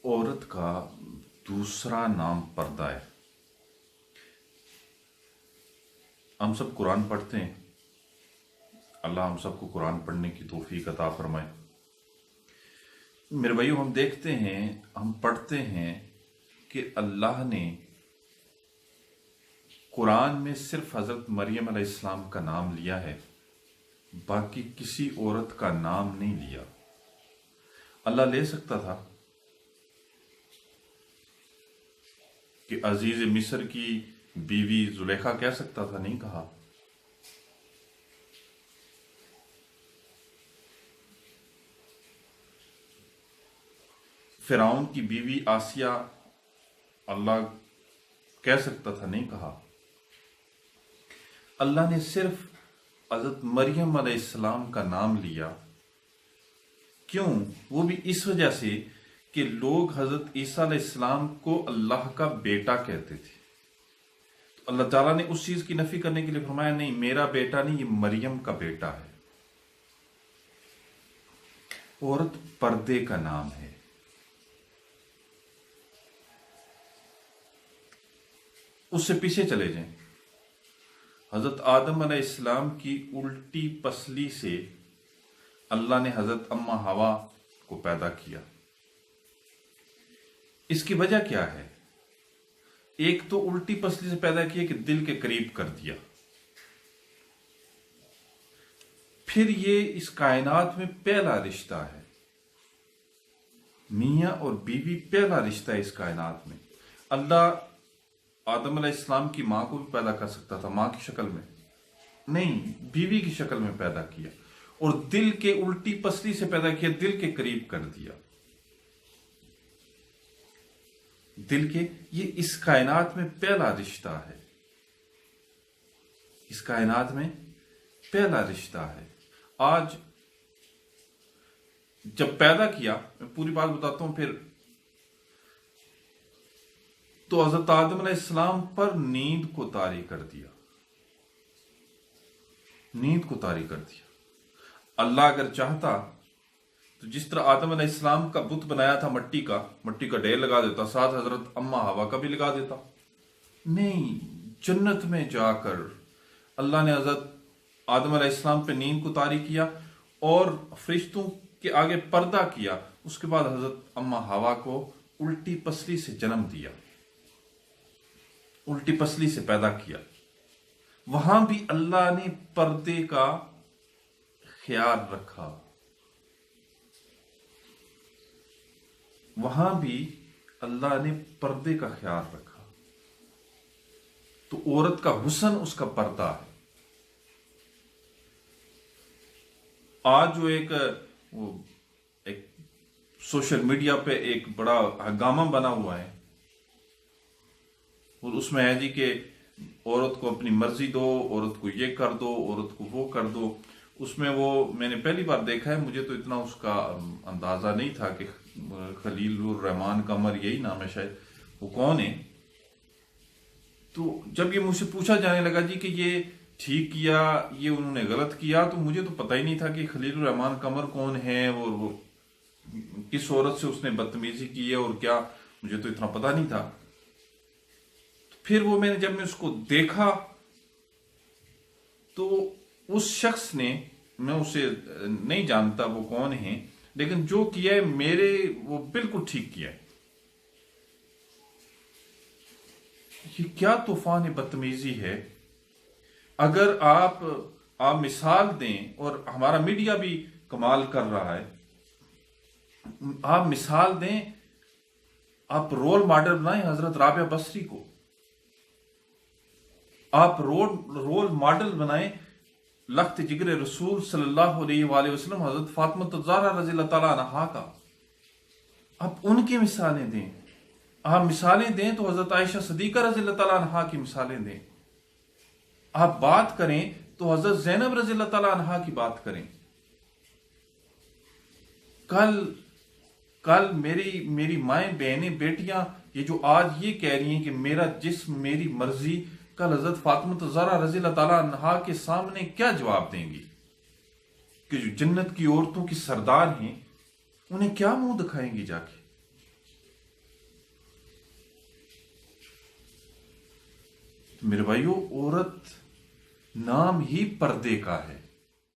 औरत का दूसरा नाम पर्दा है। हम सब कुरान पढ़ते हैं। अल्लाह हम सबको कुरान पढ़ने की तौफीक अता फरमाए। मेरे भाइयों, हम देखते हैं, हम पढ़ते हैं कि अल्लाह ने कुरान में सिर्फ हजरत मरियम अलैहिस्सलाम का नाम लिया है, बाकी किसी औरत का नाम नहीं लिया। अल्लाह ले सकता था कि अजीज मिस्र की बीवी जुलेखा कह सकता था, नहीं कहा। फिरौन की बीवी आसिया अल्लाह कह सकता था, नहीं कहा। अल्लाह ने सिर्फ हजरत मरियम अलैहिस्सलाम का नाम लिया। क्यों? वो भी इस वजह से कि लोग हजरत ईसा अलैहिस्सलाम को अल्लाह का बेटा कहते थे। तो अल्लाह ताला ने उस चीज की नफी करने के लिए फरमाया, नहीं, मेरा बेटा नहीं, ये मरियम का बेटा है। औरत पर्दे का नाम है। उससे पीछे चले जाएं, हजरत आदम अलैहिस्सलाम की उल्टी पसली से अल्लाह ने हजरत अम्मा हवा को पैदा किया। इसकी वजह क्या है? एक तो उल्टी पसली से पैदा किया कि दिल के करीब कर दिया। फिर ये इस कायनात में पहला रिश्ता है, मियां और बीवी पहला रिश्ता है इस कायनात में। अल्लाह आदम अलैहिस्सलाम की मां को भी पैदा कर सकता था, मां की शक्ल में नहीं, बीवी की शक्ल में पैदा किया और दिल के उल्टी पसली से पैदा किया, दिल के करीब कर दिया। दिल के, ये इस कायनात में पहला रिश्ता है, इस कायनात में पहला रिश्ता है। आज जब पैदा किया, मैं पूरी बात बताता हूं फिर, तो हजरत आदम अलैहिस्सलाम पर नींद को तारी कर दिया, नींद को तारी कर दिया। अल्लाह अगर चाहता तो जिस तरह आदम अलैहिस्सलाम का बुत बनाया था मट्टी का ढेर लगा देता, साथ हजरत अम्मा हवा का भी लगा देता। नहीं, जन्नत में जाकर अल्लाह ने हजरत आदम अलैहिस्सलाम पे नींद को तारी किया और फरिश्तों के आगे पर्दा किया। उसके बाद हजरत अम्मा हवा को उल्टी पसली से जन्म दिया, उल्टी पसली से पैदा किया। वहां भी अल्लाह ने पर्दे का ख्याल रखा, वहां भी अल्लाह ने पर्दे का ख्याल रखा। तो औरत का हुस्न उसका पर्दा है। आज जो एक सोशल मीडिया पे एक बड़ा हंगामा बना हुआ है और उसमें है जी कि औरत को अपनी मर्जी दो, औरत को ये कर दो, औरत को वो कर दो। उसमें वो मैंने पहली बार देखा है, मुझे तो इतना उसका अंदाजा नहीं था कि खलीलुर रहमान कमर, यही नाम है शायद, वो कौन है। तो जब ये मुझसे पूछा जाने लगा जी कि ये ठीक किया, ये उन्होंने गलत किया, तो मुझे तो पता ही नहीं था कि खलीलुर रहमान कमर कौन है और वो किस औरत से उसने बदतमीजी की है और क्या, मुझे तो इतना पता नहीं था। फिर वो जब मैं उसको देखा तो उस शख्स ने, मैं उसे नहीं जानता वो कौन है, लेकिन जो किया है मेरे, वो बिल्कुल ठीक किया है। ये क्या तूफान बदतमीजी है। अगर आप मिसाल दें, और हमारा मीडिया भी कमाल कर रहा है, आप मिसाल दें, आप रोल मॉडल बनाएं हजरत राबिया बसरी को, आप रोल मॉडल बनाएं लख्त जिगर रसूल सल्लल्लाहु अलैहि वसल्लम हजरत फातिमा ज़हरा रज़ियल्लाहु तआला अन्हा का, आप उनकी मिसालें दें। आप मिसालें दें तो हजरत आयशा सिद्दीक़ा रज़ियल्लाहु तआला अन्हा की मिसालें दें। आप बात करें तो हजरत ज़ैनब रज़ियल्लाहु तआला अन्हा की बात करें। कल मेरी माएं, बहनें, बेटियां ये जो आज ये कह रही हैं कि मेरा जिस्म मेरी मर्जी, कल हजरत फातिमा ज़हरा रज़ियल्लाहु तआला अन्हा के सामने क्या जवाब देंगी कि जो जन्नत की औरतों की सरदार हैं, उन्हें क्या मुंह दिखाएंगी जाके? تو میرے بھائیوں عورت نام ہی پردے کا ہے.